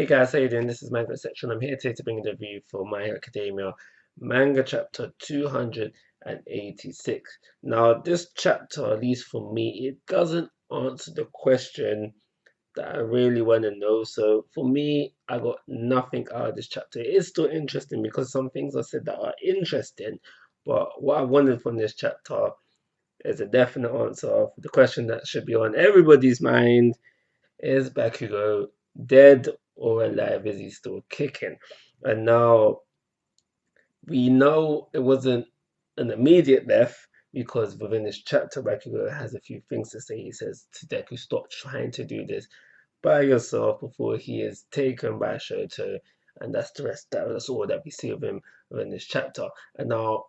guys, how you doing? This is Manga Section. I'm here today to bring you the review for My Hero Academia Manga Chapter 286. Now, this chapter, at least for me, it doesn't answer the question that I really want to know. So for me, I got nothing out of this chapter. It is still interesting because some things are said that are interesting, but what I wanted from this chapter is a definite answer for the question that should be on everybody's mind. Is Bakugo dead or alive? Is he still kicking? And now we know it wasn't an immediate death because within this chapter, Bakugo has a few things to say. He says to Deku, stop trying to do this by yourself before he is taken by Shoto. And that's the rest. That's all that we see of him within this chapter. And now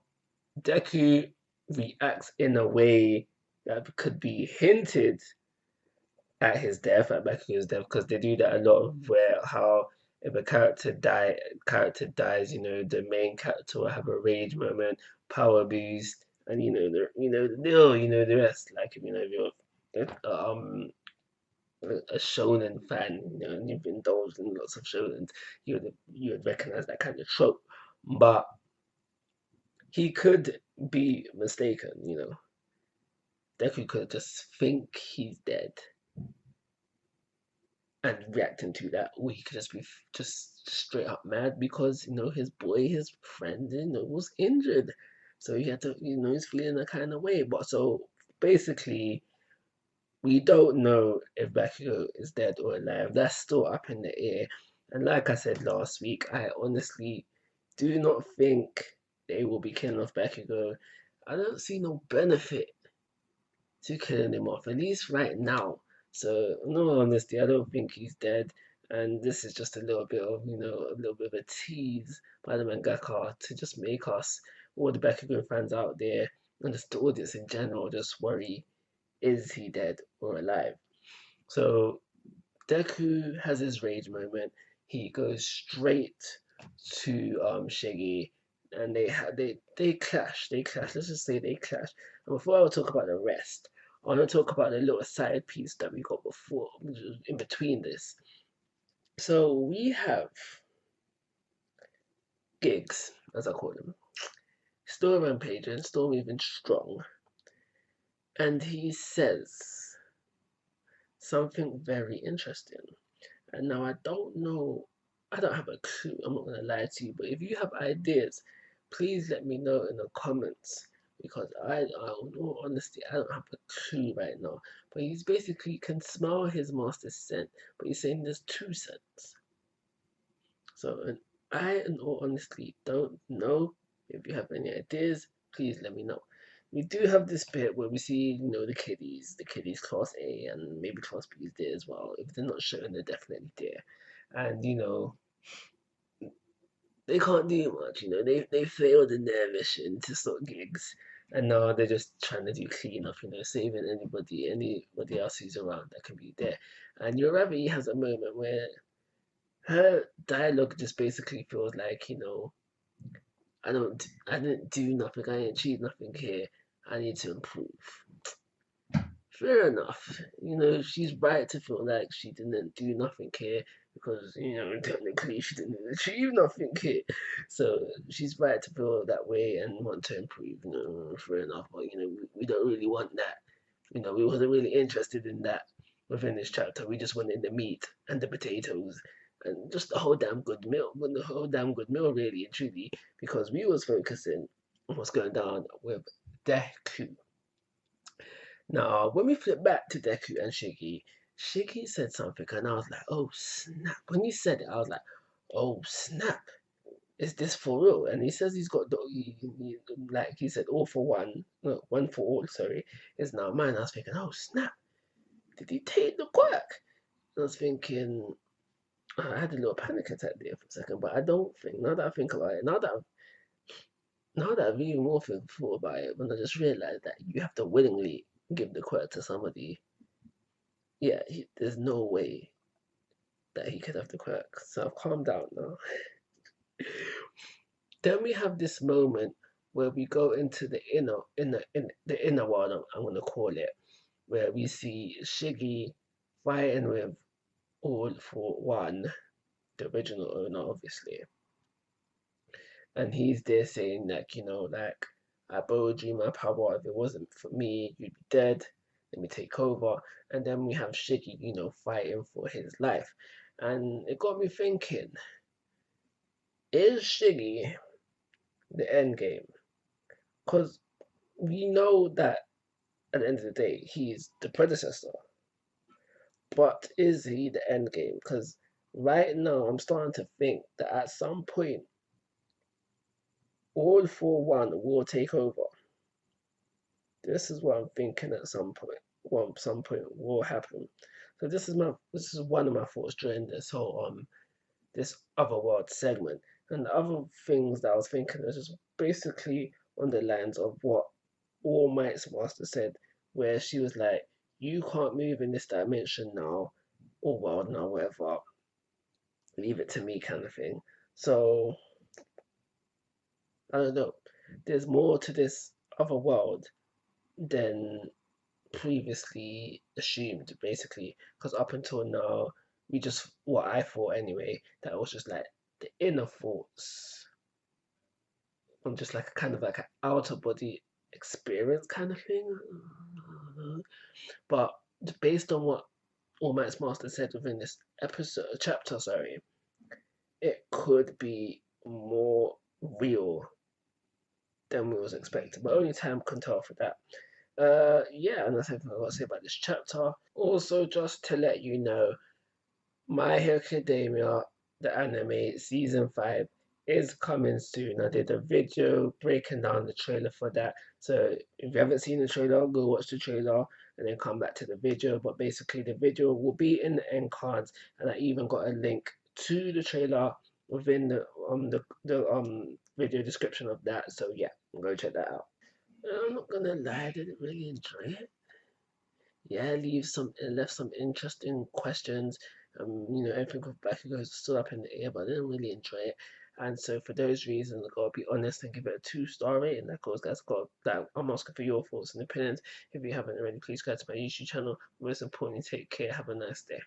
Deku reacts in a way that could be hinted at his death, at Bakugo's death, because they do that a lot of where how if a character dies, the main character will have a rage moment, power boost, and the deal, the rest. Like if you're a shonen fan, and you've indulged in lots of shonens, you would recognize that kind of trope. But he could be mistaken. Deku could just think he's dead and reacting to that, or he could just be just straight up mad because his boy, his friend, was injured, so he had to, he's feeling a kind of way. But so basically, we don't know if Bakugo is dead or alive. That's still up in the air. And like I said last week, I honestly do not think they will be killing off Bakugo. I don't see no benefit to killing him off, at least right now. So, in all honesty, I don't think he's dead. And this is just a little bit of, a little bit of a tease by the mangaka to just make us, all the Bakugan fans out there, and just the audience in general, just worry, is he dead or alive? So, Deku has his rage moment. He goes straight to Shiggy, and they clash. They clash. Let's just say they clash. And before I talk about the rest, I want to talk about the little side piece that we got before, in between this. So we have Gigs, as I call him, still rampaging, still moving strong, and he says something very interesting. And now I don't know, I don't have a clue, I'm not gonna lie to you, but if you have ideas, please let me know in the comments because in all honesty, I don't have a clue right now. But he's basically can smell his master's scent, but he's saying there's two scents. So, and in all honesty, don't know. If you have any ideas, please let me know. We do have this bit where we see, the kiddies class A and maybe class B is there as well. If they're not shown, they're definitely there. And, they can't do much, they failed in their mission to stop Gigs. And now they're just trying to do cleanup, saving anybody else who's around that can be there. And Yoravi has a moment where her dialogue just basically feels like, I didn't do nothing, I didn't achieve nothing here, I need to improve. Fair enough. She's right to feel like she didn't do nothing here because, technically she didn't achieve nothing here. So she's right to feel that way and want to improve, fair enough. But, we don't really want that. We wasn't really interested in that within this chapter. We just wanted the meat and the potatoes and just the whole damn good meal, really and truly, because we was focusing on what's going down with Deku. Now, when we flip back to Deku and Shiggy, Shiggy said something, and I was like, oh snap. When he said it, I was like, oh snap. Is this for real? And he says he's got, like he said, all for one, no, one for all, sorry, is now mine. I was thinking, oh snap. Did he take the quirk? I was thinking, I had a little panic attack there for a second, but I don't think, now that I think about it, now that I've even more thought about it, when I just realized that you have to willingly give the quirk to somebody, yeah, there's no way that he could have the quirk. So I've calmed down now. Then we have this moment where we go into the the inner world, I'm gonna call it, where we see Shiggy fighting with All for One, the original owner, obviously. And he's there saying like, like I borrowed you my power. If it wasn't for me, you'd be dead. Let me take over. And then we have Shiggy, fighting for his life. And it got me thinking, is Shiggy the end game? Because we know that at the end of the day, he's the predecessor. But is he the end game? Because right now, I'm starting to think that at some point, All for One will take over. This is what I'm thinking at some point. Well, some point will happen. So this is one of my thoughts during this whole this otherworld segment. And the other things that I was thinking is just basically on the lines of what All Might's master said, where she was like, "You can't move in this dimension now, or world now, whatever. Leave it to me," kind of thing. So I don't know. There's more to this other world than previously assumed, basically, because up until now, we just what I thought anyway, that it was just like the inner thoughts on just like a kind of like an outer body experience kind of thing. But based on what All Might's Master said within this chapter, sorry, it could be more real than we was expecting. But only time can tell for that. Yeah, and that's everything I've got to say about this chapter. Also, just to let you know, My Hero Academia, the anime, season 5 is coming soon. I did a video breaking down the trailer for that. So if you haven't seen the trailer, go watch the trailer and then come back to the video. But basically, the video will be in the end cards, and I even got a link to the trailer within the video description of that. So yeah, go check that out. I'm not gonna lie, I didn't really enjoy it. Yeah, it left some interesting questions. Everything with back goes still up in the air, but I didn't really enjoy it. And so for those reasons, I gotta be honest and give it a 2-star rating. That goes, guys. Got that. I'm asking for your thoughts and opinions. If you haven't already, please go to my YouTube channel. Most importantly, take care. Have a nice day.